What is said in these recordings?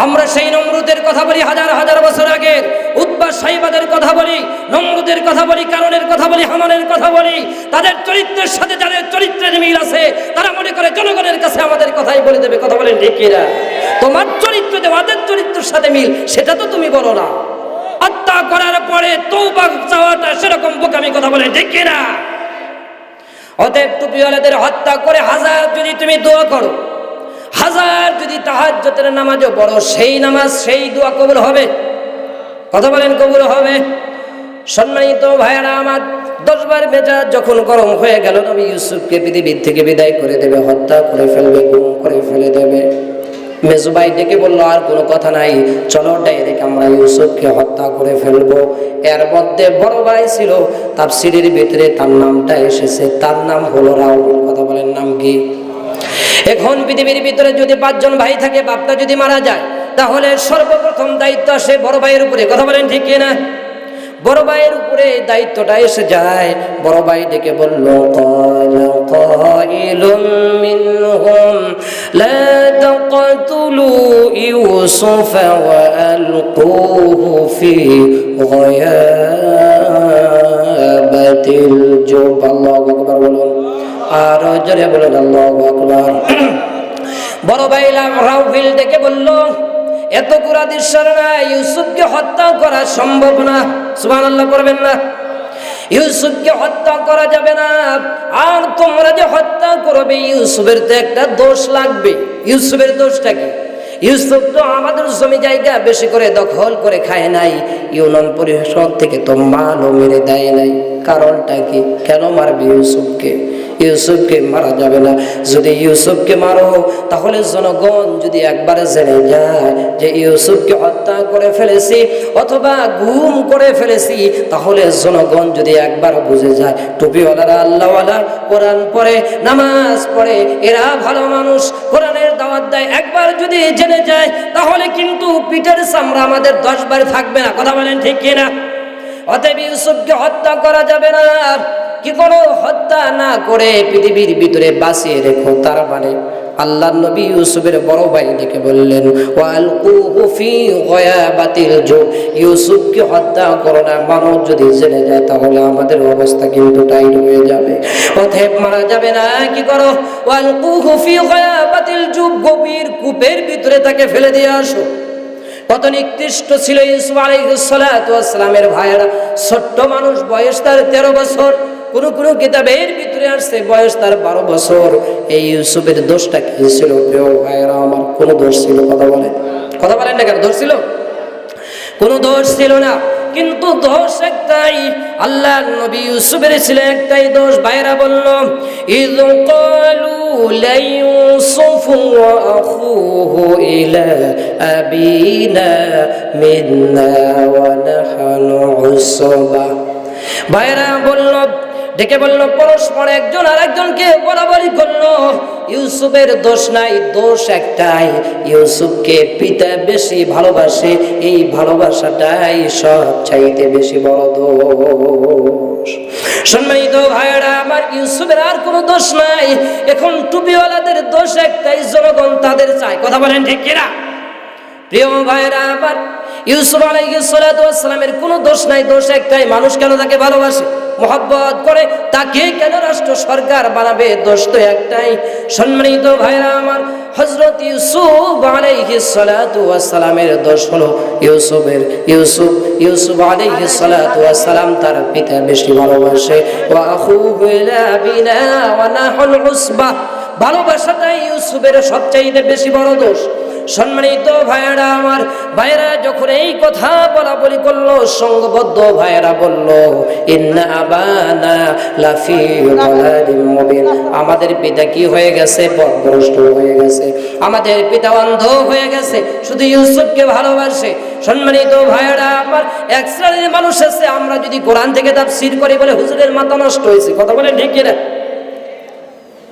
আমরা সেই নমরুদের কথা বলি, হাজার হাজার বছর আগের উতবা সাইবাদের কথা বলি, নমরুদের কথা বলি, কারণের কথা বলি, হামানের কথা বলি। তাদের চরিত্রের সাথে যাদের চরিত্রের মিল আছে তারা মনে করে জনগণের কাছে আমাদের কথাই বলে দেবে। কথা বলেন ঠিক কিনা? তোমার চরিত্র যে ওদের চরিত্রের সাথে মিল সেটা তো তুমি বলো না। হত্যা করার পরে তওবা চাওয়াটা সেরকম বোকামি। কথা বলেন ঠিক কিনা? অতএব টুপিওয়ালাদের হত্যা করে হাজার যদি তুমি দোয়া করো, হাজার যদি তাহাজ্জুদের নামাজও পড়ো, সেই নামাজ সেই দোয়া কবুল হবে। কথা বলেন কবুল হবে? সম্মানিত ভাইয়েরা আমার, 10 বার মেজাজ যখন গরম হয়ে গেল, নবী ইউসুফকে পৃথিবীর থেকে বিদায় করে দেবে, হত্যা করে ফেলবে, গুম করে ফেলে দেবে। মেজুবাই ডেকে বলল, আর কোনো কথা নাই, চলো ডাইরেক্ট আমরা ইউসুফকে হত্যা করে ফেলবো। এর মধ্যে বড় ভাই ছিল, তাফসীরের ভিতরে তার নামটা এসেছে, তার নাম হলো রাউল। কথা বলেন নাম কি? এখন পৃথিবীর ভিতরে যদি 5 জন ভাই থাকে, বাপটা যদি মারা যায়, তাহলে সর্বপ্রথম দায়িত্ব আসে বড় ভাইয়ের উপরে। কথা বলেন ঠিক কিনা? বড় ভাইয়ের উপরে দায়িত্বটা এসে যায়। বড় ভাই ডেকে বলল, ক্বালা কাইলুম মিনহুম লা তাকতুলু ইউসুফা ওয়া আলকুহু ফি গায়াবাতিল জুব। আল্লাহু আকবার বলুন, আর জোরে বলুন আল্লাহু আকবার। বড় ভাই রাউফিল ডেকে বলল, এত পুরা দৃশ্যের না, ইউসুফকে হত্যা করা সম্ভব না। সুবহানাল্লাহ করবেন না? ইউসুফকে হত্যা করা যাবে না। আর তোমরা যে হত্যা করবে, ইউসুফের তো একটা দোষ লাগবে। ইউসুফের দোষটা কি? ইউসুফ তো আমাদের জমি জায়গা বেশি করে দখল করে খায় নাই, ইউনিয়ন পরিষদ থেকে তো মালও মেরে দেয় নাই। কারণটা কি? কেন মারবে ইউসুফকে? ইউসুফকে মারা যাবে না। যদি ইউসুফকে মারো, তাহলে জনগণ যদি একবারে জেনে যায় যে ইউসুফকে হত্যা করে ফেলেছি অথবা গুম করে ফেলেছি, তাহলে জনগণ যদি একবার বুঝে যায় টুপিওয়ালারা আল্লাহওয়ালা, কোরআন পড়ে, নামাজ পড়ে, এরা ভালো মানুষ, কোরআনের দাওয়াত দেয়, একবার যদি জেনে যায়, তাহলে কিন্তু পিঠের চামড়া আমাদের 10 বার থাকবে না। কথা বলেন ঠিক কিনা? অতএব ইউসুফকে হত্যা করা যাবে না। কি করো? হত্যা না করে পৃথিবীর ভিতরে বাঁচিয়ে রেখো। তার মানে আল্লাহর নবী ইউসুফের বড় ভাই ডেকে বললেন, ওয়ালকুহু ফি গায়াবাতিল জুব, ইউসুফকে হত্যা করো না। মানুষ যদি জেনে যায়, তাহলে আমাদের অবস্থা কিন্তু টাইট হয়ে যাবে। অতএব মারা যাবে না। কি করো? ওয়ালকুহু ফি গায়াবাতিল জুব, গভীর কূপের ভিতরে তাকে ফেলে দিয়ে আসো। কত নিকৃষ্ট ছিল ইউসুফ আলাইহিস সালাতু ওয়াস সালামের ভাইয়েরা। ছোট্ট মানুষ, বয়স তার 13 বছর। কোন কোন কিতাবের ভিতরে আসছে বয়স তার 12 বছর। এই ইউসুফের দোষটা কি ছিল? প্রিয় ভাইয়েরা আমার, কোন দোষ ছিল? কথা বলেন না কেন? দোষ ছিল? কোন দোষ ছিল না। কিন্তু দোষ একটাই, আল্লাহর নবী ইউসুফের ছিল একটাই দোষ। ভাইয়েরা বলল, ইয ক্বালু লা ইউসুফু ওয়া আখুহু ইলা আবিনা মিন্না ওয়া নাহনু উসবা। ভাইয়েরা বলল, ডেকে বলল, পরস্পর একজন আর একজনকে বরাবরই করলো। ইউসুফের দোষ নাই, দোষ একটাই, ইউসুফকে পিতা বেশি ভালোবাসে। এই ভালোবাসাটাই সব চাইতে বেশি বড় দোষ। সম্মানিত ভাইয়েরা আমার, ইউসুফের আর কোনো দোষ নাই। এখন টুপিওয়ালাদের দোষ একটাই, জনগণ তাদের চায়। কথা বলেন ঠিক কিনা? প্রিয় ভাইয়েরা আমার, ইউসুফ আলাইহিস সালাতু ওয়াস সালামের কোনো দোষ নাই, দোষ একটাই, মানুষ কেন তাকে ভালোবাসে, মহব্বত করে, তাকে কেন রাষ্ট্র সরকার বানাবে? দোষ তো একটাই। সম্মানিত ভাইরা আমার, হযরত ইউসুফ আলাইহিস সালাতু ওয়াস সালামের দোষ হলো ইউসুফ আলাইহিস সালাতু ওয়াস সালাম তার পিতা বেশি ভালোবাসে। ওয়া আখুহু ইলা আবিনা ওয়া নাহনু উসবা, ভালোবাসাটাই ইউসুফের সবচেয়ে বেশি বড় দোষ। সম্মানিত ভাইয়েরা আমার, ভাইয়েরা যখন এই কথা বলাবলি করলো, সংঘবদ্ধ ভাইয়েরা বলল, ইন্না আবানা লাফি দালালিম মুবিন, আমাদের পিতা কি হয়ে গেছে? পথভ্রষ্ট হয়ে গেছে। আমাদের পিতা অন্ধ হয়ে গেছে, শুধু ইউসুফকে ভালোবাসে। সম্মানিত ভাইয়েরা আমার, এক শ্রেণীর মানুষ আছে, আমরা যদি কোরআন থেকে তাফসীর করি বলে হুজুরের মাথা নষ্ট হয়েছে। কথা বলে ঠিক কিনা?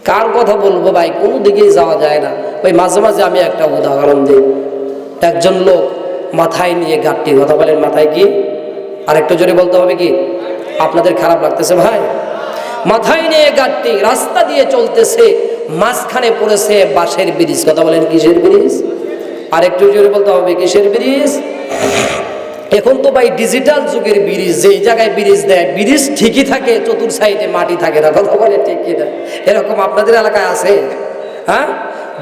কার কথা বলবো ভাই, কোনো দিকেই যাওয়া যায় না। ওই মাঝে মাঝে আমি একটা উদাহরণ দিই। একজন লোক মাথায় নিয়ে গাঁটটি, কথা বলেন মাথায় কি? আরেকটু জোরে বলতে হবে কি? আপনাদের খারাপ লাগতেছে ভাই? মাথায় নিয়ে গাঁটটি রাস্তা দিয়ে চলতেছে, মাঝখানে পড়েছে বাঁশের ব্রিজ। কথা বলেন কিসের ব্রিজ? আর একটু জোরে বলতে হবে, কিসের ব্রিজ? এখন তো ভাই ডিজিটাল যুগের ব্রিজ, যেই জায়গায় ব্রিজ দেয় ব্রিজ ঠিকই থাকে, চতুর সাইডে মাটি থাকে না, কথা বলে ঠিক কিনা? এরকম আপনাদের এলাকায় আছে? হ্যাঁ,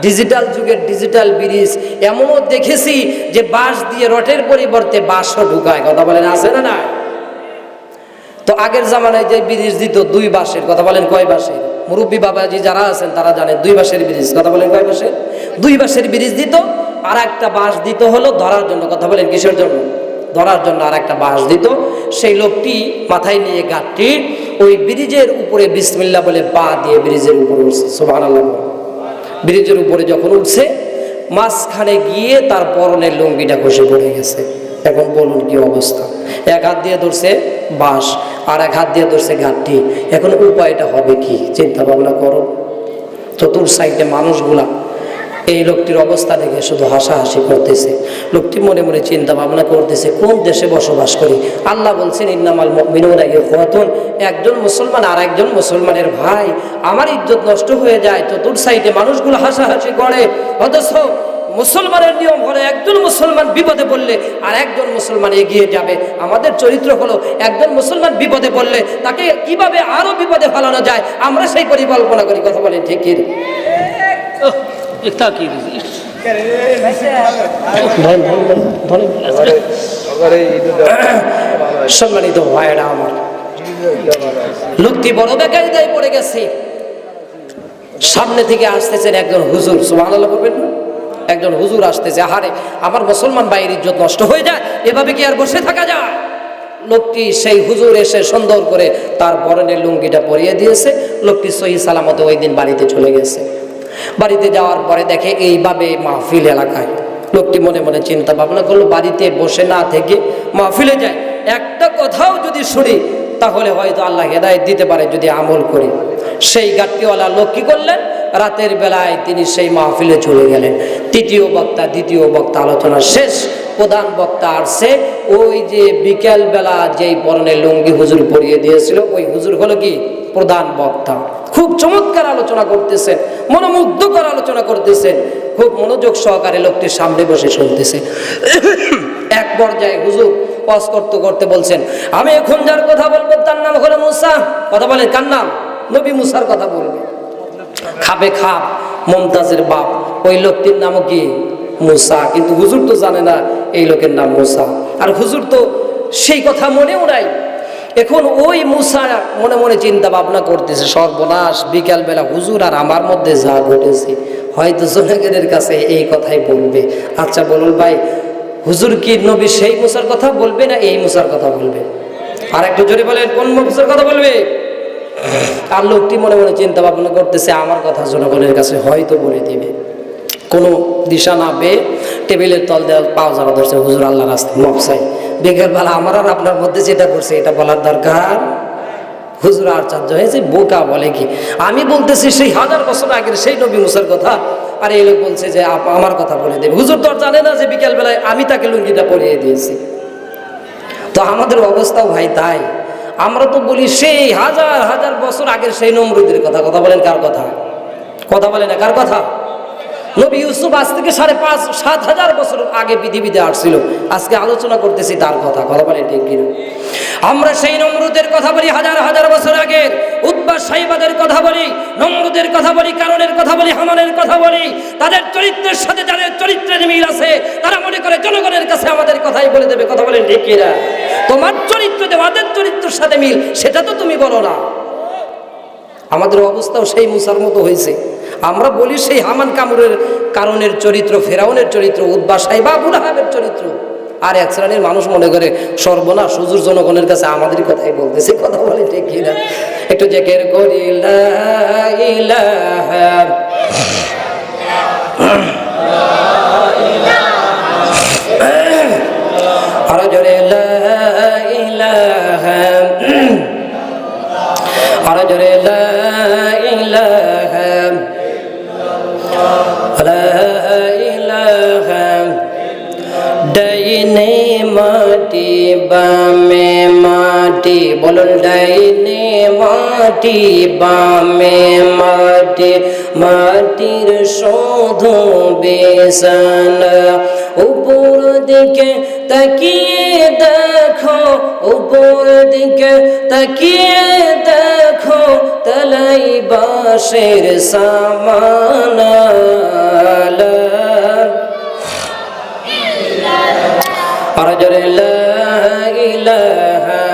ডিজিটাল যুগের ডিজিটাল ব্রিজ। এমনও দেখেছি যে বাঁশ দিয়ে রটের পরিবর্তে বাঁশও ঢুকায়, কথা বলেন আছে না? না। তো আগের জামানায় যে ব্রিজ দিত 2 বাঁশের, কথা বলেন কয় বাঁশের? মুরব্বী বাবাজি যারা আছেন তারা জানেন 2 বাঁশের ব্রিজ, কথা বলেন কয় বাঁশের? 2 বাঁশের ব্রিজ দিত, আর একটা বাঁশ দিত হলো ধরার জন্য, কথা বলেন কিসের জন্য? ধরার জন্য আর একটা বাঁশ দিত। সেই লোকটি মাথায় নিয়ে গাঁটটি ওই ব্রিজের উপরে বিসমিল্লাহ বলে পা দিয়ে ব্রিজের উপরে উঠছে, সুবহানাল্লাহ। ব্রিজের উপরে যখন উঠছে, মাঝখানে গিয়ে তার পরনের লুঙ্গিটা খসে পড়ে গেছে। এখন বলুন কি অবস্থা? এক হাত দিয়ে ধরছে বাঁশ, আর এক হাত দিয়ে ধরছে গাঁটটি। এখন উপায়টা হবে কি? চিন্তা ভাবনা করো। চতুর সাইডে মানুষগুলা এই লোকটির অবস্থা দেখে শুধু হাসাহাসি করতেছে। লোকটি মনে মনে চিন্তা ভাবনা করতেছে, কোন দেশে বসবাস করি? আল্লাহ বলছেন ইন্নামাল মুমিনুনা ইখওয়াতুন, একজন মুসলমান আর একজন মুসলমানের ভাই। আমার ইজ্জত নষ্ট হয়ে যায়, চতুর সাইডে মানুষগুলো হাসাহাসি করে, অথচ মুসলমানের নিয়ম হলো একজন মুসলমান বিপদে পড়লে আর একজন মুসলমান এগিয়ে যাবে। আমাদের চরিত্র হলো একজন মুসলমান বিপদে পড়লে তাকে কিভাবে আরো বিপদে ফেলানো যায়, আমরা সেই পরিকল্পনা করি, কথা বলেন ঠিক কি? সম্মানিত ভাইরা আমার, লোকটি বড় বেকায়দায় পড়ে গেছে। সামনে থেকে আসতেছেন একজন হুজুর, সুবহানাল্লাহ বলবেন না? একজন হুজুর আসতেছে। আহারে, আমার মুসলমান ভাইয়ের ইজ্জত নষ্ট হয়ে যায়, এভাবে কি আর বসে থাকা যায়? লোকটি সেই হুজুর এসে সুন্দর করে তার পরনের লুঙ্গিটা পরিয়ে দিয়েছে। লোকটি সহি সালামতে ওই দিন বাড়িতে চলে গেছে। বাড়িতে যাওয়ার পরে দেখে এইভাবে মাহফিল এলাকায়। লোকটি মনে মনে চিন্তা ভাবনা করলো, বাড়িতে বসে না থেকে মাহফিলে যায়, একটা কথাও যদি শুনি তাহলে হয়তো আল্লাহ হেদায়েত দিতে পারে যদি আমল করি। সেই গাট্টিওয়ালা লোক কি করলেন? রাতের বেলায় তিনি সেই মাহফিলে চলে গেলেন। তৃতীয় বক্তা, দ্বিতীয় বক্তা, আলোচনা শেষ। প্রধান বক্তা আসছে। ওই যে বিকেল বেলা যেই পরনে লুঙ্গি হুজুর পরিয়ে দিয়েছিল, ওই হুজুর হলো কি প্রধান বক্তা। খুব চমৎকার আলোচনা করতেছেন, মনোমুগ্ধকর আলোচনা করতেছেন, খুব মনোযোগ সহকারে লোকটির সামনে বসে শুনতেছে। এক পর্যায়ে হুজুর ওয়াজ করতে করতে বলছেন, আমি এখন যার কথা বলবো তার নাম হলো মুসা। কথা বলেন কার নাম? নবী মুসার কথা বলবে। খাবে খাপ, মুমতাজের বাপ, ওই লোকটির নামও কি মুসা। কিন্তু হুজুর তো জানে না এই লোকের নাম মুসা, আর হুজুর তো সেই কথা মনেও নাই। এখন ওই মুসা মনে মনে চিন্তা ভাবনা করতেছে, সর্বনাশ, বিকাল বেলা হুজুর আর আমার মধ্যে যা ঘটেছে, হয়তো জনগণের কাছে এই কথাই বলবে। আচ্ছা বলুন ভাই, হুজুর কি নবী সেই মুসার কথা বলবে না এই মুসার কথা বলবে? আর একটু জোরে বলেন, কোন মুসার কথা বলবে? আর লোকটি মনে মনে চিন্তা ভাবনা করতেছে, আমার কথা জনগণের কাছে হয়তো বলে দিবে। কোনো দিশা না পেয়ে টেবিলের তল দেওয়া পাওয়া যাওয়া ধরছে, হুজুর আল্লাহ রাস্তায় মাপ চাই। বিকেলবেলা আমার আর আপনার মধ্যে যেটা করছে এটা বলার দরকার? হুজুর আশ্চর্য হয়েছে, বোকা বলে কি? আমি বলতেছি সেই 1000 বছর আগের সেই নবী মুসার কথা, আর এই লোক বলছে যে আমার কথা বলে দেবে। হুজুর তো আর জানে না যে বিকেল বেলায় আমি তাকে লুঙ্গিটা পরিয়ে দিয়েছি। তো আমাদের অবস্থাও ভাই তাই। আমরা তো বলি সেই 1000 বছর আগের সেই নমরুদের কথা। কথা বলেন কার কথা? কথা বলেন না কার কথা? নবী ইউসুফ আজ থেকে 5,500-7,000 বছর আগে পৃথিবীতে আসছিল। আজকে আলোচনা করতেছি তার কথা। কথা বলেন ঠিক কিনা? আমরা সেই নমরুদের কথা বলি 1000 বছর আগের, উতবা সাইবাদের কথা বলি, নমরুদের কথা বলি, কারণের কথা বলি, হামানের কথা বলি। তাদের চরিত্রের সাথে যাদের চরিত্রের মিল আছে, তারা মনে করে জনগণের কাছে আমাদের কথাই বলে দেবে। কথা বলেন ঠিক কিনা? তোমার চরিত্র যে আমাদের চরিত্রের সাথে মিল, সেটা তো তুমি বলো না। আমাদের অবস্থাও সেই মুসার মতো হয়েছে। আমরা বলি সেই হামান কামরুরের কারণের চরিত্র, ফেরাউনের চরিত্র, উতবা সাইবা, আবু লাহাবের চরিত্র। আর এক শ্রেণীর মানুষ মনে করে সর্বনাশ, হুজুর জনগণের কাছে আমাদের কথাই বলতেছে। কথা বলে ঠিক কিনা? একটু জিকির করি লা ইলাহা আরো জোরে লা ইলাহা, আরো জোরে লা ইলাহা, লা ইলাহা। ডাইনে মাটি বামে মাটি, বলুন ডাইনে মাটি বামে মাটি, মাটির শুধু বিছানা উপর দিকে তাকিয়ে দেখো উপর দিকে তাকিয়ে দেখো তলাই বাঁশের সামানা আর জোরে লা ইলাহা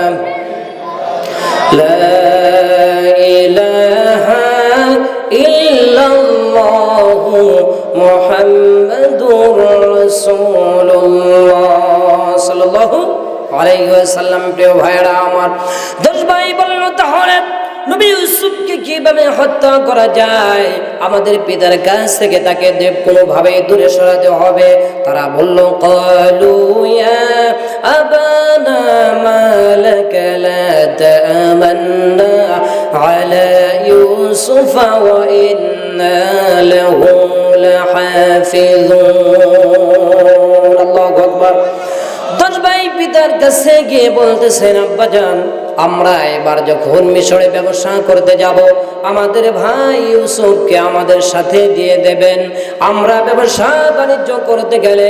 লা ইলাহা ইল্লাল্লাহু মুহাম্মাদুর রাসূলুল্লাহ সাল্লাল্লাহু আলাইহি ওয়াসাল্লাম। প্রিয় ভাইরা আমার, 10 ভাই বলল তাহলে নবী ইউসুফকে কিভাবে হত্যা করা যায়? আমাদের পিতার কাছ থেকে তাকে কোনোভাবে দূরে সরাতে হবে। তারা বলল ক্বালু ইয়া আবানা মালাকা লা তা'মান্না আলা ইউসুফ ওয়া ইন্না লাহু লাহাফিজুন। আল্লাহু আকবার। 10 ভাই পিতার কাছে গিয়ে বলতেছেন, আব্বাজান, আমরা এবার যখন মিশরে ব্যবসা করতে যাব, আমাদের ভাই ইউসুফকে আমাদের সাথে দিয়ে দেবেন। আমরা ব্যবসা বাণিজ্য করতে গেলে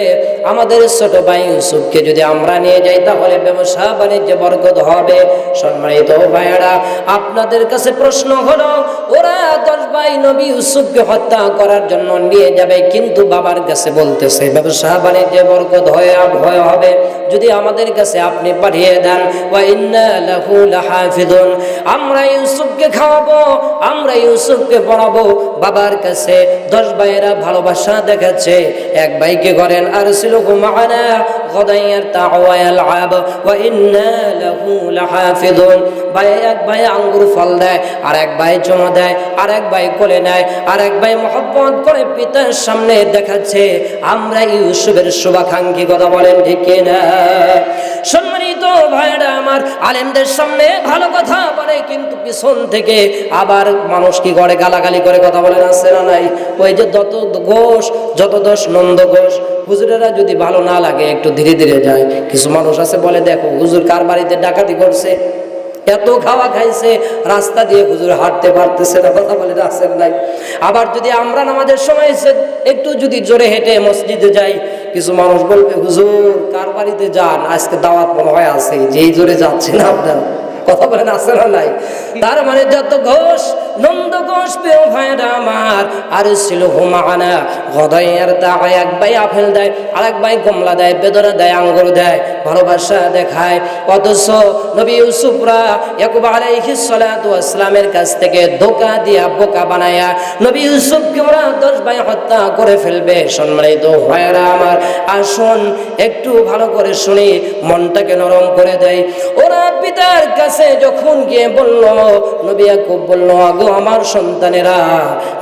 আমাদের ছোট ভাই ইউসুফকে যদি আমরা নিয়ে যাই তাহলে ব্যবসা বাণিজ্যে বরকত হবে। সম্মানিত ভাইয়েরা, আপনাদের কাছে প্রশ্ন হলো, ওরা 10 ভাই নবী ইউসুফকে হত্যা করার জন্য নিয়ে যাবে, কিন্তু বাবার কাছে বলতেছে ব্যবসা বাণিজ্যে বরকত হবে যদি আমাদের কাছে আপনি পাঠিয়ে দেন। ওয়া ইন্না লাহু লাহাফিজুন, আমরা ইউসুফকে খাওয়াবো, আমরা ইউসুফকে পড়াবো। বাবার কাছে 10 ভাইয়েরা ভালোবাসা দেখাচ্ছে। এক ভাইকে করেন আরসিলহু মা'ানা গাদান ইয়ারতা'উ ওয়া ইয়াল'আব ওয়া ইন্না লাহু লাহাফিজুন। ভাই এক ভাই আঙ্গুর ফল দেয়, আর এক ভাই চুমো দেয়, আর এক ভাই কোলে নেয়, আর এক ভাই মহব্বত করে পিতার সামনে দেখাচ্ছে আমরা ইউসুফের শুভাকাঙ্ক্ষী। কথা বলেন ঠিক কিনা? সম্মানিত ভাইরা আমার, আলেমদের সামনে ভালো কথা বলে, কিন্তু পিছন থেকে আবার মানুষ কি করে? গালাগালি করে। কথা বলেন আছে না নাই? ওই যে যত দোষ নন্দ ঘোষ, হুজুরেরা যদি ভালো না লাগে একটু ধীরে ধীরে যায়। কিছু মানুষ আছে বলে, দেখো হুজুর কার বাড়িতে ডাকাতি করছে, এত খাওয়া খাইছে, রাস্তা দিয়ে হুজুর হাঁটতে পারতেছে না। কথা বলে আছে নাই? আবার যদি আমরা নামাজের সময় একটু যদি জোরে হেঁটে মসজিদে যাই, কিছু মানুষ বলবে, হুজুর কার বাড়িতে যান, আজকে দাওয়াত মনে হয় আছে, যেই জোরে যাচ্ছে না আপনার। কথা বলেন আছে না নাই? তার মানে যত ঘোষ নন্দ ঘোষ, প্রিয় ভাইরা আমার, আরসিলহু মা'ানা গাদান ইয়ারতা'উ, এক ভাই আপেল দেয়, আর এক ভাই কমলা দেয়, বেদনা দেয়, আঙ্গুর দেয়, ভালোবাসা দেখায়। অথচ নবী ইউসুফরা ইয়াকুব আলাইহিস সালাতু ওয়াস সালামের কাছ থেকে ধোঁকা দিয়া বোকা বানায়া নবী ইউসুফকে ওরা 10 ভাই হত্যা করে ফেলবে। সম্মানিত ভাইরা আমার, আসুন একটু ভালো করে শুনি, মনটাকে নরম করে দেয়। ওরা পিতার কাছে যখন গিয়ে বলল, নবী ইয়াকুব বলল, আগো আমার সন্তানেরা,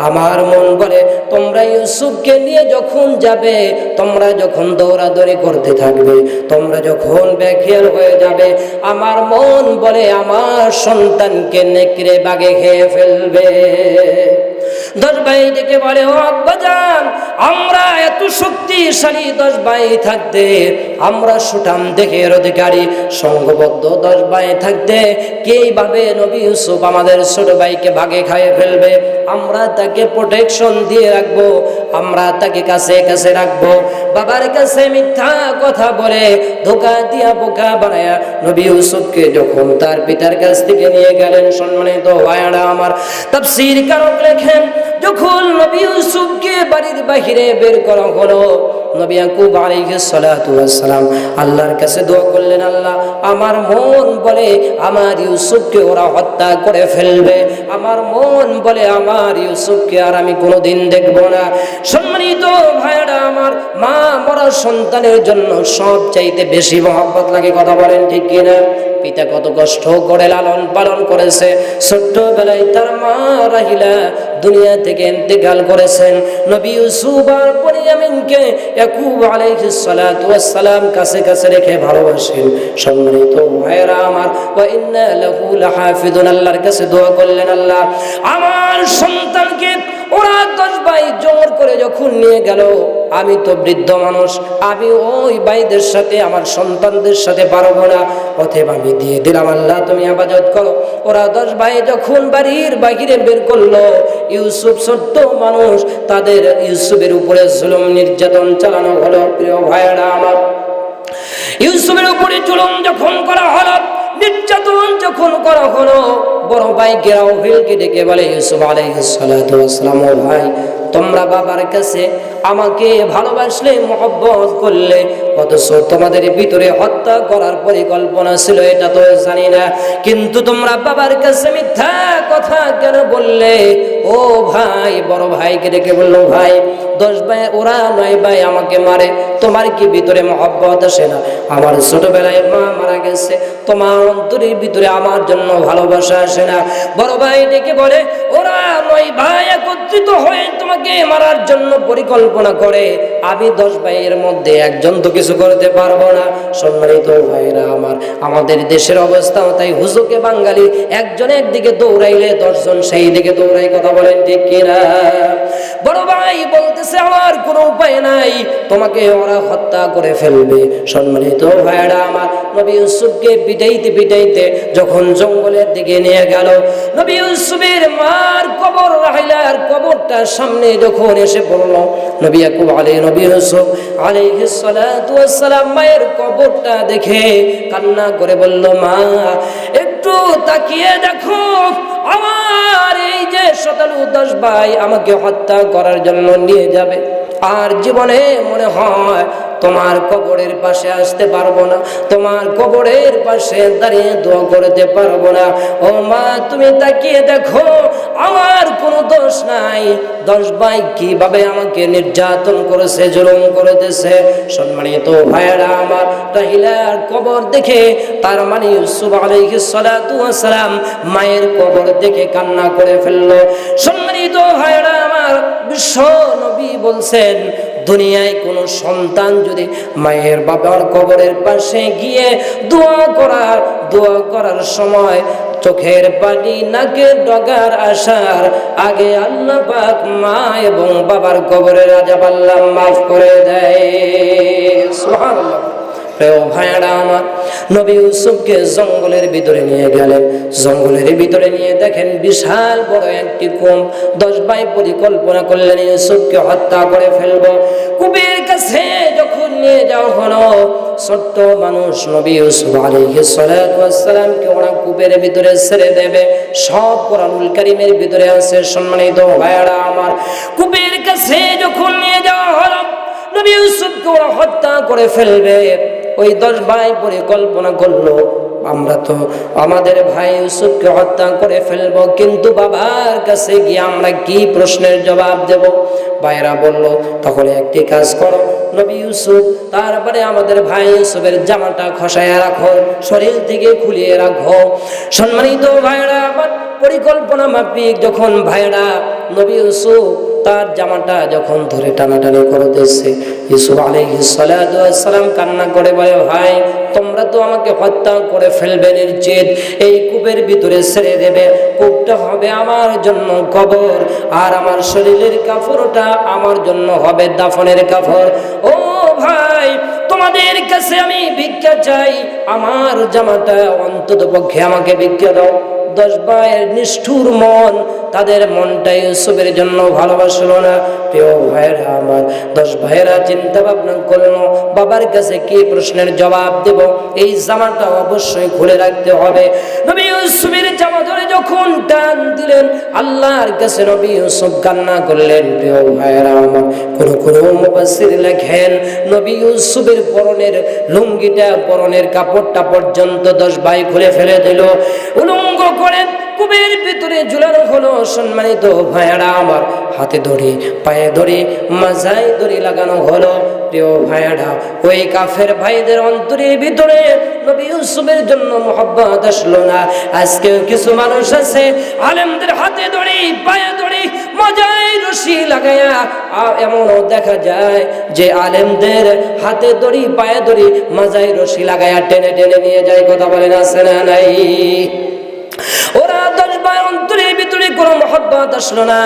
আমার মন বলে তোমরা ইউসুফকে নিয়ে যখন যাবে, তোমরা যখন দৌড়াদৌড়ি করতে থাকবে, তোমরা যখন বেখেয়াল হয়ে যাবে, আমার মন বলে আমার সন্তানকে নেকড়ে বাগে খেয়ে ফেলবে। 10 ভাই ডেকে বলে, ও আব্বাজান, আমরা এত শক্তিশালী 10 ভাই থাকতে, আমরা সুঠাম দেহের অধিকারী সংঘবদ্ধ 10 ভাই থাকতে কিভাবে নবী ইউসুফ আমাদের ছোট ভাইকে ভাগে খাইয়ে ফেলবে? আমরা তাকে প্রোটেকশন দিয়ে রাখবো, আমরা তাকে কাছে কাছে রাখবো। বাবার কাছে মিথ্যা কথা বলে ধোঁকা দিয়া বোকা বানায়া নবী ইউসুফকে যখন তার পিতার কাছ থেকে নিয়ে গেলেন, সম্মানিত ভাইরা আমার, তাফসীর কারক লেখেন, যখন নবী ইউসুফকে বাড়ির বাহিরে বের করা হলো, নবী ইয়াকুব আলাইহিস সালাতু ওয়াস সালাম আল্লাহর কাছে দোয়া করলেন, আল্লাহ, আমার মন বলে আমার ইউসুফকে ওরা হত্যা করে ফেলবে, আমার মন বলে আমার ইউসুফকে আর আমি কোনোদিন দেখব না। সম্মানিত ভাইরা আমার, মা মরা সন্তানের জন্য সব চাইতে বেশি মহব্বত লাগে। কথা বলেন ঠিক কিনা? পিতা কত কষ্ট করে লালন পালন করেছে, ছোট্টবেলায় তার মা রাহিলা দুনিয়া থেকে ইন্তেকাল করেছেন। নবী ইউসুফ আর বনিয়ামিনকে ইয়াকুব আলাইহিস সালাতু ওয়াস সালাম কাছে কাছে রেখে ভালোবাসেন। সম্মানিত ভাইরা আমার, ওয়া ইন্না লাহু লাহাফিজুন, আল্লাহর কাছে দোয়া করলেন, আল্লাহ, আমার সন্তানকে ওরা 10 ভাই জোর করে যখন নিয়ে গেল, আমি তো বৃদ্ধ মানুষ, আমি ওই ভাইদের সাথে আমার সন্তানদের সাথে পারবো না, অতএব আমি দিয়ে দিলাম, আল্লাহ তুমি হেফাজত করো। ওরা 10 ভাই যখন বাড়ির বাহিরে বের করলো, ইউসুফ ছোট্ট মানুষ, তাদের ইউসুফের উপরে জুলুম নির্যাতন চালানো হলো। প্রিয় ভাইয়েরা আমার, ইউসুফের উপরে জুলুম যখন করা হলো, নির্যাতন যখন করা হলো, বড় ভাই রাউফেলকে ডেকে বলে, ইউসুফ আলাইহিস সালাতু ওয়াস সালাম, ও ভাই, তোমরা বাবার কাছে আমাকে ভালোবাসলে, মহব্বত করলে, অথচ তোমাদের ভিতরে হত্যা করার পরিকল্পনা ছিল এটা তো জানি না, কিন্তু তোমরা বাবার কাছে মিথ্যা কথা কেন বললে? ও ভাই, বড় ভাইকে ডেকে বললো, ভাই 10 ভাই ওরা 9 ভাই আমাকে মারে, তোমার কি ভিতরে মহব্বত আসে না? আমার ছোটবেলায় মা মারা গেছে, তোমার অন্তরের ভিতরে আমার জন্য ভালোবাসা আসে না? বড় ভাই ডেকে বলে, ওরা 9 ভাই একত্রিত হয়ে তোমাকে মারার জন্য পরিকল্পনা করে, আমি 10 ভাইয়ের মধ্যে একজন তো কিছু করতে পারবো না। সম্মানিত ভাইরা আমার, আমাদের দেশের অবস্থাও তাই, হুজুকে বাঙালি একজন একদিকে দৌড়াইলে 10 জন সেই দিকে দৌড়াই, কথা বলেন ঠিক কিনা? বড় ভাই বলতেছে, আমার কোনো উপায় নাই, তোমাকে ওরা হত্যা করে ফেলবে। সম্মানিত ভাইরা আমার, নবী ইউসুফকে পিটাইতে পিটাইতে যখন জঙ্গলের দিকে নিয়ে গেল, নবী ইউসুফের মার কবর, রাহিলার কবরটা সামনে যখন এসে পড়লো, নবী ইয়াকুব নবী ইউসুফ আলাইহিস সালাতু ওয়াস সালাম মায়ের কবরটা দেখে কান্না করে বলল, মা একটু তাকিয়ে দেখো, আমার এই যে 10 ভাই আমাকে হত্যা করার জন্য নিয়ে যাবে, আর জীবনে মনে হয় তোমার কবরের পাশে আসতে পারবো না, তোমার কবরের পাশে দাঁড়িয়ে দোয়া করতে পারবো না। ও মা, তুমি তাকিয়ে দেখো, আমার কোনো দোষ নাই, 10 ভাই কিভাবে আমাকে নির্যাতন করেছে, জুলুম করেছে। সম্মানিত ভাইয়েরা আমার, রাহিলার কবর দেখে, তার মানে ইউসুফ আলাইহিস সালাতু ওয়াস সালাম মায়ের কবর দেখে কান্না করে ফেললো। সম্মানিত ভাইয়েরা আমার, বিশ্ব নবী বলছেন, দুনিয়ায় কোনো সন্তান যদি মায়ের বাবার কবরের পাশে গিয়ে দোয়া করার সময় চোখের পানি নাকের ডগার আসার আগে আল্লাহ পাক মা এবং বাবার কবরের আযাব আল্লাহ মাফ করে দেয়। সুবহানাল্লাহ। প্রিয় ভাইরা আমার, নবী ইউসুফকে জঙ্গলের ভিতরে নিয়ে গেলেন। জঙ্গলের ভিতরে নিয়ে দেখেন বিশাল বড় একটি কূপ। 10 ভাই পরিকল্পনা করলেন ইউসুফকে হত্যা করে ফেলবো। কূপের কাছে যখন নিয়ে যাওয়া হলো, ছোট্ট মানুষ নবী ইউসুফ আলাইহিস সালাতু ওয়াস সালামকে ওরা কূপের ভিতরে ছেড়ে দেবে। সব কোরআনুল কারীমের ভিতরে আছে। সম্মানিত ভাইরা আমার, কূপের কাছে যখন নিয়ে যাওয়া হলো, নবী ইউসুফকে ওরা হত্যা করে ফেলবে। ওই 10 ভাই পরিকল্পনা করলো, আমরা তো আমাদের ভাই ইউসুফকে হত্যা করে ফেলবো, কিন্তু বাবার কাছে গিয়ে আমরা কি প্রশ্নের জবাব দেব? ভাইরা বলল, তখন একটি কাজ করো, নবী ইউসুফ, তারপরে আমাদের ভাই ইউসুফের জামাটা খসায়া রাখো, শরীর থেকে খুলিয়ে রাখো। সম্মানিত ভাইরা আমার, পরিকল্পনা মাফিক যখন ভাইরা নবী ইউসুফ তার জামাটা যখন ধরে টানাটানি করতেছে, ইউসুফ আলাইহিস সালাতু ওয়াস সালাম কান্না করে বলে, ভাই তোমরা তো আমাকে হত্যা করে ফেলবে, নির্জিত এই কূপের ভিতরে ছেড়ে দেবে। কূপটা হবে আমার জন্য কবর, আর আমার শরীরের কাফরটা আমার জন্য হবে দাফনের কাফর। ও ভাই, তোমাদের কাছে আমি ভিক্ষা চাই, আমার জামাটা অন্তত পক্ষে আমাকে ভিক্ষা দাও। 10 ভাইয়ের নিষ্ঠুর মন, তাদের মনটা ইউসুফের জন্য ভালোবাসলো না। প্রিয় ভাইয়েরা আমার, 10 ভাইয়েরা চিন্তা ভাবনা করলো, বাবার কাছে কি প্রশ্নের জবাব দেব? এই জামাটা অবশ্যই খুলে রাখতে হবে। নবী ইউসুফের জামা ধরে যখন টান দিলেন, আল্লাহর কাছে নবী ইউসুফ কান্না করলেন। প্রিয় ভাইয়েরা আমার, কোন মুফাসসির লেখেন, নবী ইউসুফের পরনের লুঙ্গিটা, পরনের কাপড়টা পর্যন্ত 10 ভাই খুলে ফেলে দিল, উলঙ্গ করে কূপের ভিতরে ঝুলানো হলো। সম্মানিত ভাইয়েরা আমার, হাতে দড়ি, পায়ে দড়ি, মাজায় দড়ি লাগানো হলো। প্রিয় ভাইয়েরা, ওই কাফের ভাইদের অন্তরের ভিতরে নবী ইউসুফের জন্য মহব্বত আসলো না। আজকেও কিছু মানুষ আছে, আলেমদের হাতে দড়ি, পায়ে দড়ি, মাজায় রশি লাগায়া, এমনও দেখা যায় যে আলেমদের হাতে দড়ি, পায়ে দড়ি, মাজায় রশি লাগায়া টেনে টেনে নিয়ে যায়। কথা বলেন আছে না নাই? ও ওরা 10 ভাই অন্তরের ভিতরে কোনো মহব্বত আসলো না,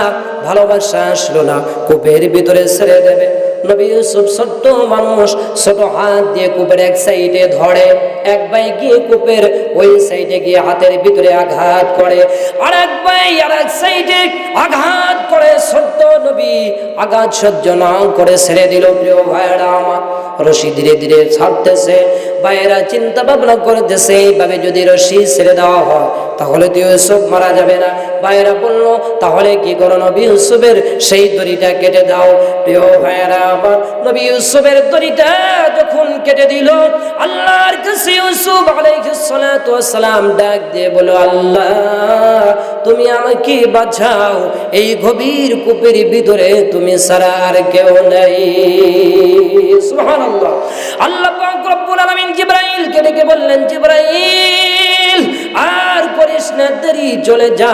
ভালোবাসা আসলো না, কূপের ভিতরে ছেড়ে দেবে। নবী ইউসুফ ছোট্ট মানুষ, ছোট হাত দিয়ে কূপের এক সাইডে ধরে, এক ভাই গিয়ে কূপের ওই সাইডে গিয়ে হাতের ভিতরে আঘাত করে, আর এক ভাই আর এক সাইডে আঘাত করে। ছোট্ট নবী আঘাত সহ্য না করে ছেড়ে দিল। প্রিয় ভাইরা আমার, রশি ধীরে ধীরে ছাড়তেছে। ভাইয়েরা চিন্তা ভাবনা করতেছে, এইভাবে যদি রশি ছেড়ে দেওয়া হয় তাহলে তো ইউসুফ মারা যাবে না। ভাইয়েরা বলল, তাহলে কি করো, নবী ইউসুফের সেই দড়িটা কেটে দাও। প্রিয় ভাইয়েরা আবার নবী ইউসুফের দড়িটা যখন কেটে দিল, আল্লাহর কাছে ইউসুফ আলাইহিস সালাতু ওয়াস সালাম ডাক দিয়ে বলো, আল্লাহ তুমি আমাকে বাঁচাও, এই গভীর কূপের ভিতরে তুমি ছাড়া আর কেউ নাই। সুবহানাল্লাহ। আল্লাহ পাক রব্বুল আলামিন জিবরাইলকে ডেকে বললেন, জিবরাইল আর করিস না দেরি, চলে যা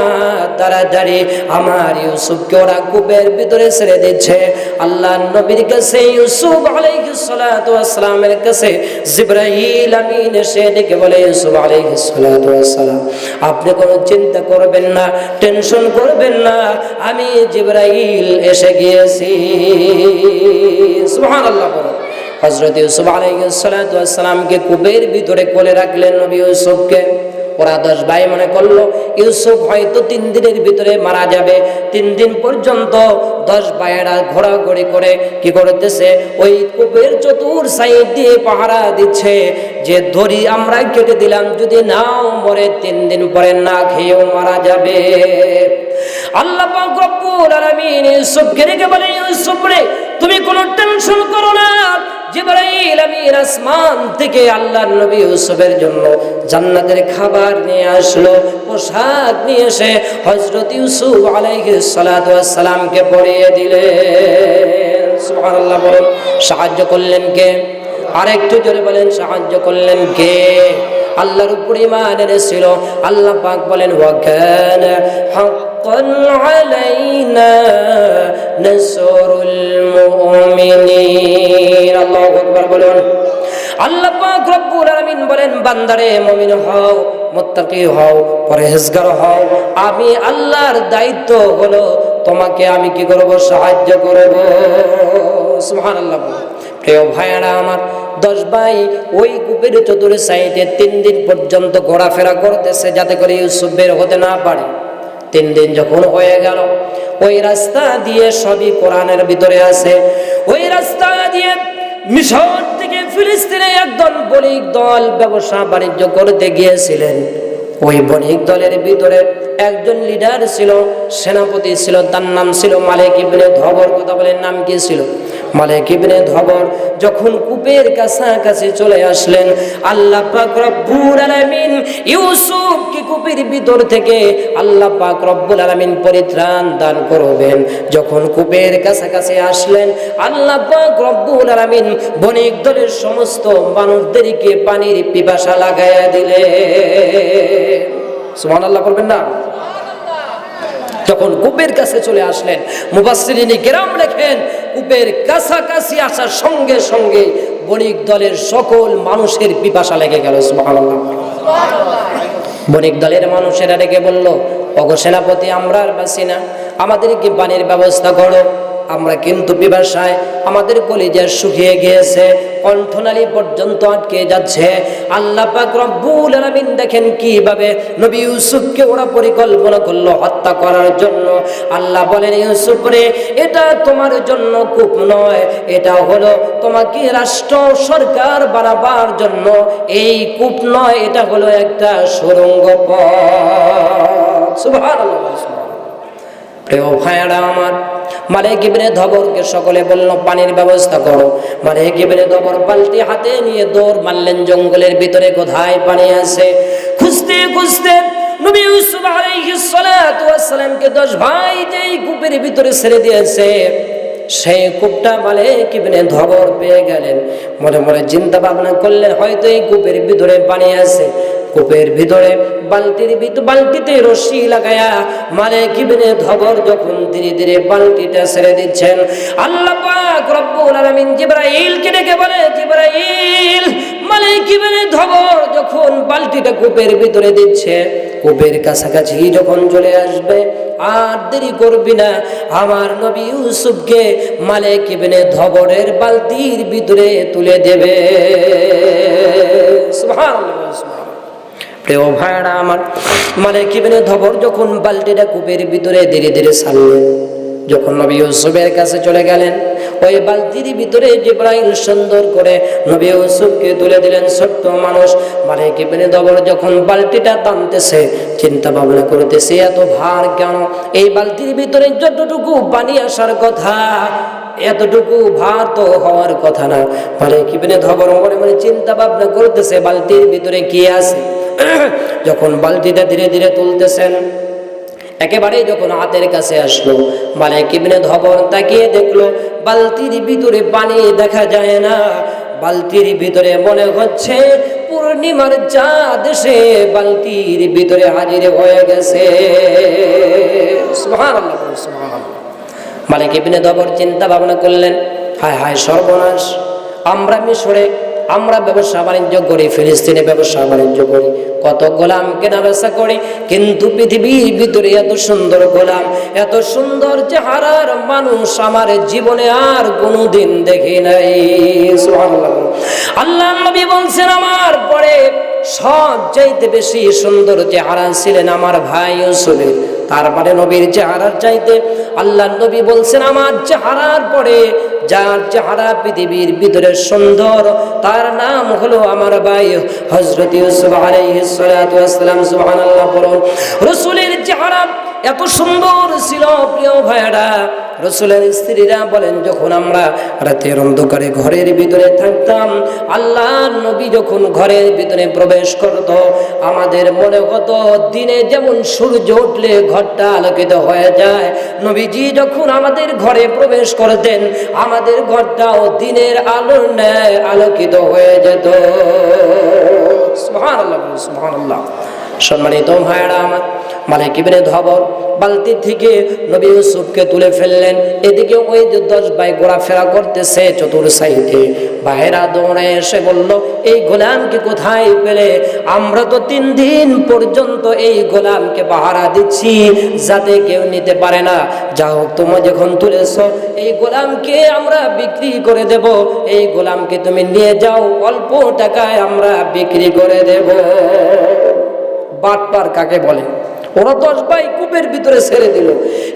তাড়াতাড়ি, আমার ইউসুফকে ওরা কূপের ভিতরে ছেড়ে দিচ্ছে। আল্লাহর নবীর কাছে ইউসুফ আলাইহিস সালাতু ওয়াস সালামের কাছে জিবরাইল আমিন এসে ডেকে বলে, ইউসুফ আলাইহিস সালাতু ওয়াস সালাম আপনি কোনো চিন্তা করবেন না, টেনশন করবেন না, আমি জিবরাইল এসে গিয়েছি। সুবহানাল্লাহ। হযরত ইউসুফ আলাইহিস সালাতু ওয়াস সালামকে কূপের ভিতরে কোলে রাখলেন নবী ইউসুফকে। ওরা 10 ভাই মনে করলো ইউসুফ হয়তো 3 দিনের ভিতরে মারা যাবে। 3 দিন পর্যন্ত 10 ভাইয়েরা ঘোরাঘুরি করে কি করতেছে, ওই কূপের চতুর সাইড দিয়ে পাহারা দিচ্ছে যে দড়ি আমরা কেটে দিলাম, যদি নাও মরে 3 দিন পরে না খেয়েও মারা যাবে। আল্লাহ পাক রব্বুল আলামিন ইউসুফকে ডেকে বলে, ইউসুফ রে তুমি কোনো টেনশন করো না, জিবরাইল আমিন আসমান থেকে আল্লাহর নবী ইউসুফের জন্য জান্নাতের খাবার নিয়ে আসলো, পোশাক নিয়ে এসে হযরত ইউসুফ আলাইহিস সালাতু ওয়াস সালামকে পরিয়ে দিলেন। সুবহানাল্লাহ। বলেন সাহায্য করলেন কে? আরেকটু জোরে বলেন, সাহায্য করলেন কে? আল্লাহর উপর ঈমান এনেছিল। আল্লাহ পাক বলেন, ওয়া কানা হাক্কান আলাইনা নাসরুল মুমিনিন। আল্লাহু আকবার বলুন। আল্লাহ পাক রব্বুল আলামিন বলেন, বান্দারে মুমিন হও, মুত্তাকি হও, পরহেজগার হও, আমি আল্লাহর দায়িত্ব হলো তোমাকে আমি কি করব, সাহায্য করব। সুবহানাল্লাহ। প্রিয় ভাইরা আমার, 10 ভাই ওই কূপের চতুর সাইডে 3 দিন পর্যন্ত ঘোরাফেরা করতেছে যাতে করে ইউসুফ বের হতে না পারে। 3 দিন যখন হয়ে গেল, ওই রাস্তা দিয়ে সবই কোরআনের ভিতরে আছে, ওই রাস্তা দিয়ে মিশর থেকে ফিলিস্তিনে একদল বণিক দল ব্যবসা বাণিজ্য করতে গিয়েছিলেন। ওই বণিক দলের ভিতরে একজন লিডার ছিল, সেনাপতি ছিল, তার নাম ছিল মালিক ইবনে ধবর। কথা বলেন, নাম কি ছিল? মালিক ইবনে ধবর। যখন কূপের কাছাকাছি চলে আসলেন, আল্লাহ পাক রব্বুল আলামিন ইউসুফকে কূপের ভিতর থেকে আল্লাহ পাক রব্বুল আলামিন পরিত্রাণ দান করবেন। যখন কূপের কাছাকাছি আসলেন, আল্লাহ পাক রব্বুল আলামিন বণিক দলের সমস্ত মানুষদেরকে পানির পিপাসা লাগাইয়া দিলেন। সুবহানাল্লাহ বলবেন না? যখন কূপের কাছে চলে আসলেন, মুফাসসিরিন কিরাম লেখেন, কূপের কাছাকাছি আসার সঙ্গে সঙ্গে বণিক দলের সকল মানুষের পিপাসা লেগে গেল। সুবহানাল্লাহ। বণিক দলের মানুষেরা ডেকে বলল, ওগো সেনাপতি, আমরা আর বাঁচি না, আমাদের কি পানির ব্যবস্থা করো, আমরা কিন্তু পিপাসায় আমাদের কলিজা শুকিয়ে গিয়েছে, কণ্ঠনালী পর্যন্ত আটকে যাচ্ছে। আল্লাহ পাক রব্বুল আলামিন দেখেন কিভাবে নবী ইউসুফকে ওরা পরিকল্পনা করলো হত্যা করার জন্য। আল্লাহ বলেন, ইউসুফ রে, এটা তোমার জন্য কূপ নয়, এটা হলো তোমাকে রাষ্ট্র সরকার বানাবার জন্য এই কূপ নয়, এটা হলো একটা সুড়ঙ্গ পথ। সুবহানাল্লাহ। প্রিয় ভাইরা আমার, মালিক ইবনে ধবরকে সকলে বলল পানির ব্যবস্থা করো। মালিক ইবনে ধবর বালতি হাতে নিয়ে দৌড় মারলেন জঙ্গলের ভিতরে, কোথায় পানি আছে। খুঁজতে খুঁজতে নবী ইউসুফ আলাইহিস সালাতু ওয়াস সালামকে 10 ভাই যেই কূপের ভিতরে ছেড়ে দিয়েছে, সেই কূপটা মালিক ইবনে ধবর পেয়ে গেলেন। মনে মনে চিন্তা ভাবনা করলেন, হয়তো এই কূপের ভিতরে পানি আছে। কূপের ভিতরে বালতিতে রশি লাগায়া মালিক ইবনে ধবর যখন ধীরে ধীরে বালতিটা ছেড়ে দিচ্ছেন, আল্লাহ পাক রব্বুল আলামিন জিবরাইলকে ডেকে বলে, জিবরাইল, মালিক ইবনে ধবর যখন যখন বালতিটা কূপের ভিতরে দিচ্ছে, কূপের কাছাকাছি যখন চলে আসবে, আর দেরি করবি না, আমার নবী ইউসুফকে মালিক ইবনে ধবরের বালতির ভিতরে তুলে দেবে। সুবহানাল্লাহ, সুবহানাল্লাহ। প্রিয় ভাইরা আমার, মালিক ইবনে ধবর যখন বালতিটা কূপের ভিতরে ধীরে ধীরে ছাড়লেন, যখন নবী ইউসুফের কাছে চলে গেলেন, ওই বালতির ভিতরে জিবরাইল সুন্দর করে নবী ইউসুফকে তুলে দিলেন। ছোট্ট মানুষ মালিক ইবনে ধবর যখন বালতিটা টানতেছে, চিন্তা ভাবনা করতেছে এত ভার কেন? এই বালতির ভিতরে যতটুকু পানি আসার কথা, এতটুকু ভার তো হওয়ার কথা না। মালিক ইবনে ধবর মনে মনে চিন্তা ভাবনা করতেছে বালতির ভিতরে কি আছে। যখন বালতিটা ধীরে ধীরে তুলতেছেন, একেবারে যখন হাতের কাছে আসলো, মালিক ইবনে ধবর তাকিয়ে দেখলো বালতির ভিতরে পানি দেখা যায় না। বালতির ভিতরে মনে হচ্ছে পূর্ণিমার চাঁদ এসে বালতির ভিতরে হাজির হয়ে গেছে। সুবহানাল্লাহ, সুবহানাল্লাহ। মালিক ইবনে ধবর চিন্তা ভাবনা করলেন, হায় হায় সর্বনাশ, আমরা মিশরে আমরা ব্যবসা বাণিজ্য করি, ফিলিস্তিনে ব্যবসা বাণিজ্য করি, কত গোলাম কেনা বেচা করি, কিন্তু পৃথিবীর ভিতরে এত সুন্দর গোলাম, এত সুন্দর চেহারার মানুষ আমার জীবনে আর কোনোদিন দেখি নাই। সুবহানাল্লাহ। আল্লাহ নবী বলছেন, আমার পরে সবচাইতে বেশি সুন্দর চেহারা ছিলেন আমার ভাই ইউসুফের। তারপরে নবীর চেহারার চাইতে আল্লাহ নবী বলছেন, আমার চেহারার পরে যার চেহারা পৃথিবীর ভিতরে সুন্দর, তার নাম হলো আমার ভাই হযরত ইউসুফ আলাইহিস সালাতু ওয়াস সালাম। সুবহানাল্লাহ বলুন। রাসূলের চেহারা এত সুন্দর ছিল প্রিয় ভাইরা, রাসূলের স্ত্রীরা বলেন, যখন আমরা রাতের অন্ধকারে ঘরের ভিতরে থাকতাম, আল্লাহর নবী যখন ঘরের ভিতরে প্রবেশ করত, আমাদের মনে হতো দিনে যেমন সূর্য উঠলে ঘরটা আলোকিত হয়ে যায়, নবীজি যখন আমাদের ঘরে প্রবেশ করতেন, আমাদের ঘরটাও দিনের আলোর ন্যায় আলোকিত হয়ে যেত। সুবহানাল্লাহ, সুবহানাল্লাহ। সম্মানিত ভাইরা আমার, মালিক ইবনে ধবর বালতি থেকে নবী ইউসুফকে তুলে ফেললেন। এদিকে ওই যে 10 ভাই ঘোরাফেরা করতেছে চতুর সাইডে, ভাইরা দৌড়ে এসে বলল, এই গোলামকে কোথায় পেলে? আমরা তো 3 দিন পর্যন্ত এই গোলামকে পাহারা দিচ্ছি, যাতে কেউ নিতে পারে না। যা হোক, তুমি যখন তুলেছো, এই গোলামকে আমরা বিক্রি করে দেব, এই গোলামকে তুমি নিয়ে যাও, অল্প টাকায় আমরা বিক্রি করে দেব। বাটপার কাকে বলে? ওরা 10 ভাই কূপের ভিতরে ছেড়ে দিল,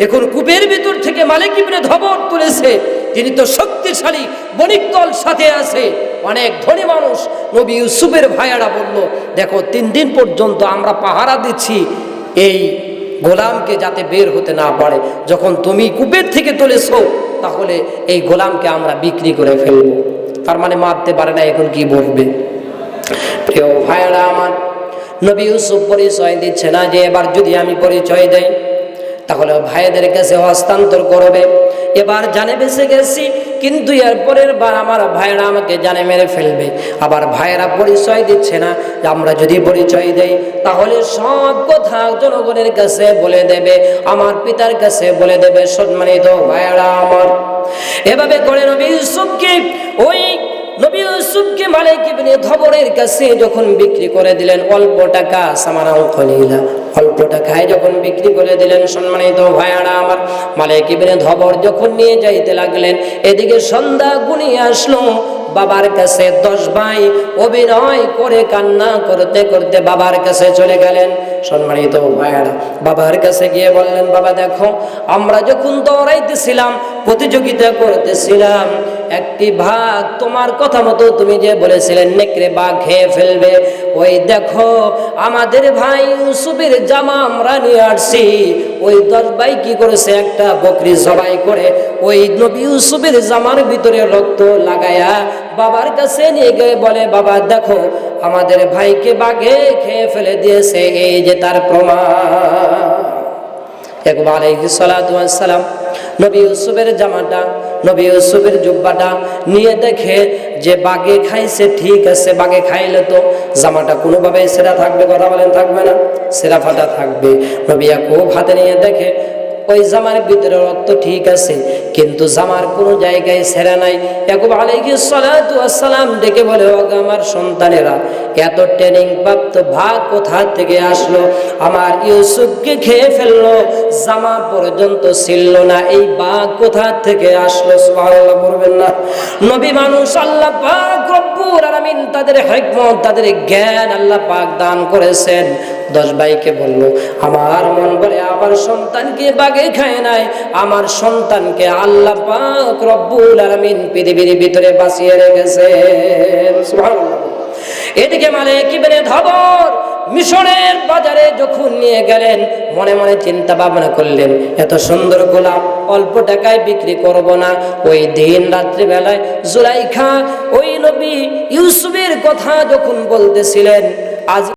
এখন কূপের ভিতর থেকে মালিক ইবনে ধবর তুলেছে। তিনি তো শক্তিশালী বণিক দল সাথে আছে, অনেক ধনী মানুষ। নবী ইউসুফের ভাইয়ারা বলল, দেখো 3 দিন পর্যন্ত আমরা পাহারা দিচ্ছি এই গোলামকে, যাতে বের হতে না পারে। যখন তুমি কূপের থেকে তুলেছো, তাহলে এই গোলামকে আমরা বিক্রি করে ফেলবো। তার মানে মারতে পারে না, এখন কি বলবে? প্রিয় ভাইয়ারা আমার, নবী ইউসুফ পরিচয় দিচ্ছে না যে এবার যদি আমি পরিচয় দেই তাহলে ভাইদের কাছে হস্তান্তর করবে। এবার জানে বেঁচে গেছি, কিন্তু এর পরের বার আমার ভাইরা আমাকে জানে মেরে ফেলবে। আবার ভাইরা পরিচয় দিচ্ছে না, যে আমরা যদি পরিচয় দেই তাহলে সব কথা জনগণের কাছে বলে দেবে, আমার পিতার কাছে বলে দেবে। সম্মানিত ভাইরা আমার, এভাবে করে নবী ইউসুফকে নবী ইউসুফকে মালিক ইবনে ধবরের কাছে যখন বিক্রি করে দিলেন, অল্প টাকা, সামানাও কলিলা, অল্প টাকায় যখন বিক্রি করে দিলেন, সম্মানিত ভাইয়ারা আমার, মালিক ইবনে ধবর যখন নিয়ে যাইতে লাগলেন, এদিকে সন্ধ্যা ঘনিয়ে আসলো। বাবার কাছে 10 ভাই অভিনয় করে কান্না করতে করতে বাবার কাছে চলে গেলেন। সম্মানিত ভাইয়ারা, বাবার কাছে গিয়ে বললেন, বাবা দেখো, আমরা যখন দৌড়াইতেছিলাম, প্রতিযোগিতা করতেছিলাম, একটি ভাগ তোমার কথা মতো তুমি যে বলেছিলেন নেকড়ে বাঘ খেয়ে ফেলবে, ওই দেখো আমাদের ভাই ইউসুফের জামা আমরা নিয়ে আসছি। ওই 10 ভাই কি করেছে, একটা বকরি জবাই করে ওই নবী ইউসুফের জামার ভিতরে রক্ত লাগায়া বাবার কাছে নিয়ে গিয়ে বলে, বাবা দেখো আমাদের ভাইকে বাঘে খেয়ে ফেলে দিয়েছে, এই যে তার প্রমাণ। একবার আলাইহিস সালাতু ওয়াস সালাম নবী ইউসুফের জামাটা, নবী ইউসুফের জুব্বাটা নিয়ে দেখে যে বাঘে খাইছে, ঠিক আছে, বাঘে খাইলে তো জামাটা কোনোভাবে সেরা থাকবে, কথা বলেন থাকবে না, সেরা ফাটা থাকবে। নবী ইয়াকুব হাতে নিয়ে দেখে ওই জামার ভিতরে রক্ত ঠিক আছে, কিন্তু জামার কোনো জায়গায় ছেঁড়া নাই। ইয়াকুব আলাইহিস সালাতু ওয়াস সালাম ডেকে বলে, ওগো আমার সন্তানেরা, এত ট্রেনিং প্রাপ্ত ভাগ কোথা থেকে আসলো? আমার ইউসুফকে খেয়ে ফেললো, জামা পর্যন্ত ছিল না, এই বাঘ কোথা থেকে আসলো? সুবহানাল্লাহ বলবেন না? নবী মানুষ, আল্লাহ পাক রব্বুল আলামিন তাদের হিকমত, তাদের জ্ঞান আল্লাহ পাক দান করেছেন। 10 ভাইকে বলল, আমার মন বলে আমার সন্তানকে বাঘে খায় নাই, আমার সন্তানকে আল্লাহ পাক রব্বুল আলামিন পৃথিবীর ভিতরে বাঁচিয়ে রেখেছেন। সুবহানাল্লাহ। এদিকে মালিক ইবনে ধবর মিশরের বাজারে যখন নিয়ে গেলেন, মনে মনে চিন্তা ভাবনা করলেন, এত সুন্দর গোলাম অল্প টাকায় বিক্রি করব না। ওই দিন রাত্রি বেলায় জুলাইখা ওই নবী ইউসুফের কথা যখন বলতেছিলেন, আজ